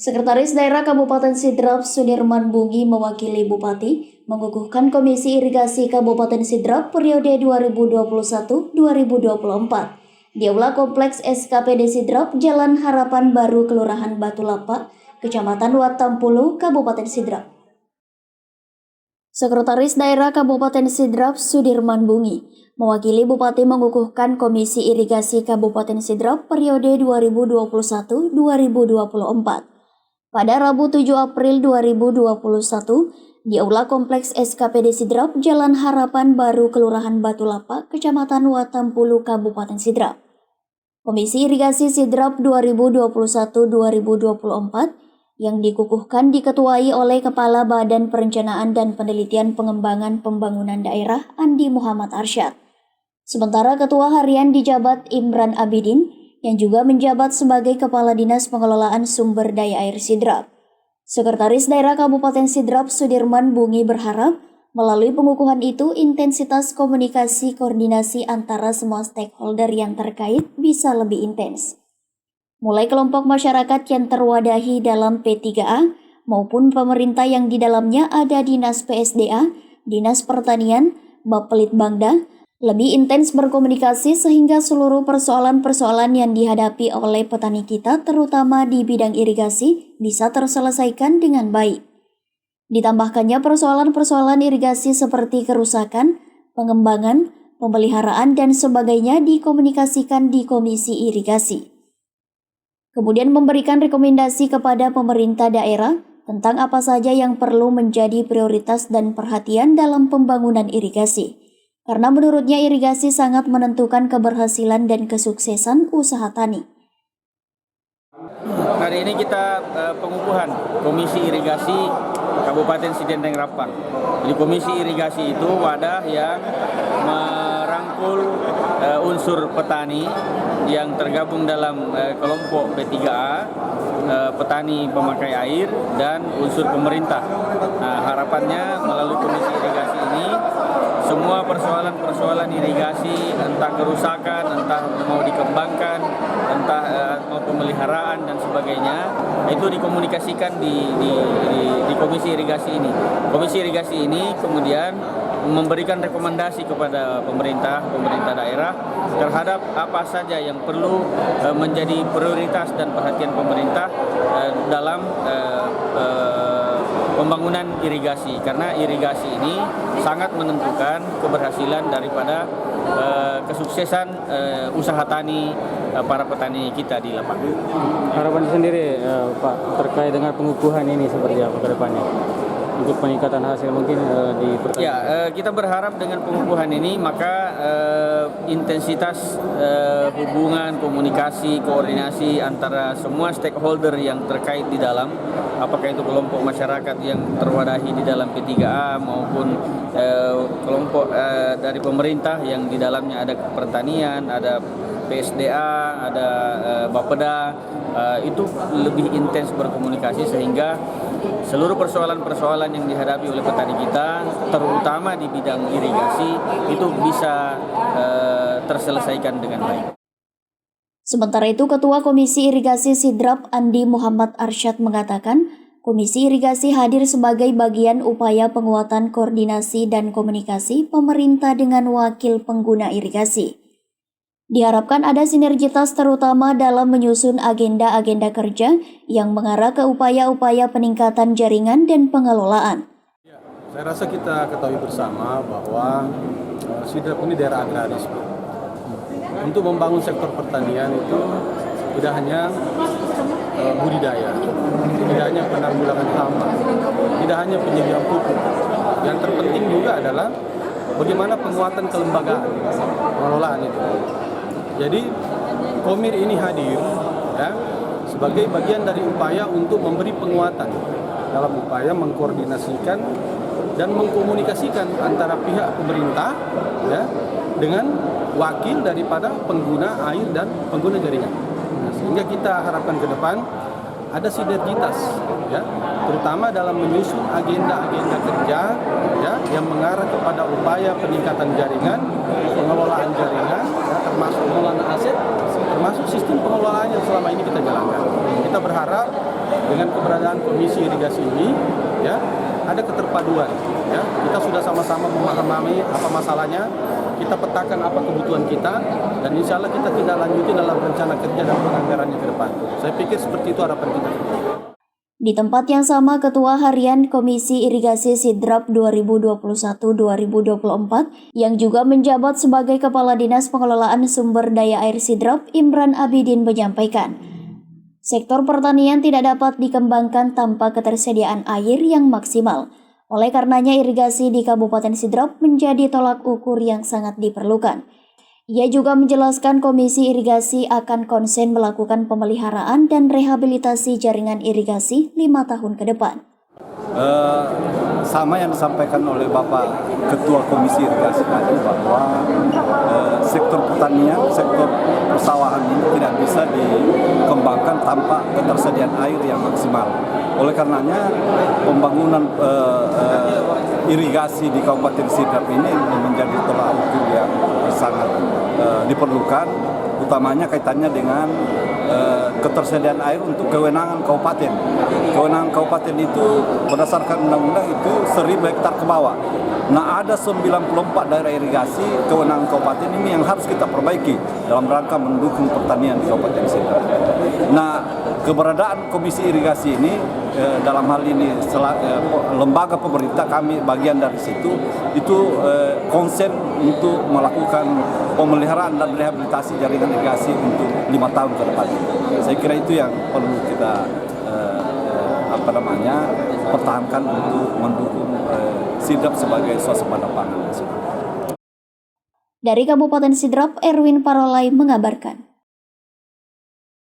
Sekretaris Daerah Kabupaten Sidrap Sudirman Bungi mewakili Bupati mengukuhkan Komisi Irigasi Kabupaten Sidrap periode 2021-2024 di Aula Kompleks SKPD Sidrap, Jalan Harapan Baru, Kelurahan Batu Lapak, Kecamatan Watampulu, Kabupaten Sidrap. Sekretaris Daerah Kabupaten Sidrap Sudirman Bungi mewakili Bupati mengukuhkan Komisi Irigasi Kabupaten Sidrap periode 2021-2024. Pada Rabu 7 April 2021, di Aula Kompleks SKPD Sidrap, Jalan Harapan Baru, Kelurahan Batu Lapak, Kecamatan Watampulu, Kabupaten Sidrap. Komisi Irigasi Sidrap 2021-2024 yang dikukuhkan diketuai oleh Kepala Badan Perencanaan dan Penelitian Pengembangan Pembangunan Daerah Andi Muhammad Arsyad. Sementara Ketua Harian dijabat Imran Abidin yang juga menjabat sebagai Kepala Dinas Pengelolaan Sumber Daya Air Sidrap. Sekretaris Daerah Kabupaten Sidrap Sudirman Bungi berharap melalui pengukuhan itu intensitas komunikasi koordinasi antara semua stakeholder yang terkait bisa lebih intens. Mulai kelompok masyarakat yang terwadahi dalam P3A maupun pemerintah yang di dalamnya ada Dinas PSDA, Dinas Pertanian, Bapelitbangda, lebih intens berkomunikasi sehingga seluruh persoalan-persoalan yang dihadapi oleh petani kita terutama di bidang irigasi bisa terselesaikan dengan baik. Ditambahkannya persoalan-persoalan irigasi seperti kerusakan, pengembangan, pemeliharaan dan sebagainya dikomunikasikan di Komisi Irigasi. Kemudian memberikan rekomendasi kepada pemerintah daerah tentang apa saja yang perlu menjadi prioritas dan perhatian dalam pembangunan irigasi. Karena menurutnya irigasi sangat menentukan keberhasilan dan kesuksesan usaha tani. Hari ini kita pengukuhan Komisi Irigasi Kabupaten Sidendeng Rapang. Di Komisi Irigasi itu wadah yang merangkul unsur petani yang tergabung dalam kelompok P3A, petani pemakai air, dan unsur pemerintah. Nah, harapannya melalui Komisi Irigasi ini semua persoalan-persoalan irigasi, entah kerusakan, entah mau dikembangkan, entah mau pemeliharaan dan sebagainya, itu dikomunikasikan di Komisi Irigasi ini. Komisi Irigasi ini kemudian memberikan rekomendasi kepada pemerintah daerah terhadap apa saja yang perlu menjadi prioritas dan perhatian pemerintah dalam pembangunan irigasi, karena irigasi ini sangat menentukan keberhasilan daripada kesuksesan usaha tani para petani kita di lapangan. Harapan sendiri Pak terkait dengan pengukuhan ini seperti apa ke depannya? Untuk peningkatan hasil mungkin di pertanian. Ya, kita berharap dengan pengukuhan ini maka intensitas hubungan, komunikasi, koordinasi antara semua stakeholder yang terkait di dalam, apakah itu kelompok masyarakat yang terwadahi di dalam P3A maupun kelompok dari pemerintah yang di dalamnya ada pertanian, ada PSDA, ada Bapeda, itu lebih intens berkomunikasi sehingga seluruh persoalan-persoalan yang dihadapi oleh petani kita, terutama di bidang irigasi, itu bisa terselesaikan dengan baik. Sementara itu, Ketua Komisi Irigasi Sidrap Andi Muhammad Arsyad mengatakan, Komisi Irigasi hadir sebagai bagian upaya penguatan koordinasi dan komunikasi pemerintah dengan wakil pengguna irigasi. Diharapkan ada sinergitas terutama dalam menyusun agenda-agenda kerja yang mengarah ke upaya-upaya peningkatan jaringan dan pengelolaan. Ya, saya rasa kita ketahui bersama bahwa Sidrap ini daerah agraris. Untuk membangun sektor pertanian itu tidak hanya budidaya, tidak hanya penanggulangan hama, tidak hanya penyediaan pupuk. Yang terpenting juga adalah bagaimana penguatan kelembagaan pengelolaan itu. Jadi Komir ini hadir ya, sebagai bagian dari upaya untuk memberi penguatan dalam upaya mengkoordinasikan dan mengkomunikasikan antara pihak pemerintah ya, dengan wakil daripada pengguna air dan pengguna jaringan. Nah, sehingga kita harapkan ke depan ada sinergitas ya, terutama dalam menyusun agenda-agenda kerja ya, yang mengarah kepada upaya peningkatan jaringan, pengelolaan jaringan ya, termasuk pengelolaan aset, termasuk sistem pengelolaan yang selama ini kita jalankan. Kita berharap dengan keberadaan Komisi Irigasi ini, ya, ada keterpaduan. Ya, kita sudah sama-sama memahami apa masalahnya, kita petakan apa kebutuhan kita, dan insya Allah kita tidak lanjuti dalam rencana kerja dan penganggarannya ke depan. Saya pikir seperti itu harapan kita. Di tempat yang sama, Ketua Harian Komisi Irigasi Sidrap 2021-2024 yang juga menjabat sebagai Kepala Dinas Pengelolaan Sumber Daya Air Sidrap, Imran Abidin menyampaikan, sektor pertanian tidak dapat dikembangkan tanpa ketersediaan air yang maksimal. Oleh karenanya irigasi di Kabupaten Sidrap menjadi tolak ukur yang sangat diperlukan. Ia juga menjelaskan Komisi Irigasi akan konsen melakukan pemeliharaan dan rehabilitasi jaringan irigasi 5 tahun ke depan. Sama yang disampaikan oleh Bapak Ketua Komisi Irigasi tadi bahwa sektor pertanian, sektor persawahan ini tidak bisa dikembangkan tanpa ketersediaan air yang maksimal. Oleh karenanya pembangunan irigasi di Kabupaten Sidrap ini menjadi tolak ukur yang sangat diperlukan, utamanya kaitannya dengan ketersediaan air untuk kewenangan kabupaten. Kewenangan kabupaten itu berdasarkan undang-undang itu 1.000 hektar ke bawah. Nah, ada 94 daerah irigasi kewenangan kabupaten ini yang harus kita perbaiki dalam rangka mendukung pertanian di Kabupaten Sidrap. Nah, keberadaan Komisi Irigasi ini dalam hal ini lembaga pemerintah, kami bagian dari situ, itu konsen untuk melakukan pemeliharaan dan rehabilitasi jaringan irigasi untuk 5 tahun ke depan. Saya kira itu yang perlu kita pertahankan untuk mendukung Sidrap sebagai swasembada pangan. Dari Kabupaten Sidrap, Erwin Parolai mengabarkan.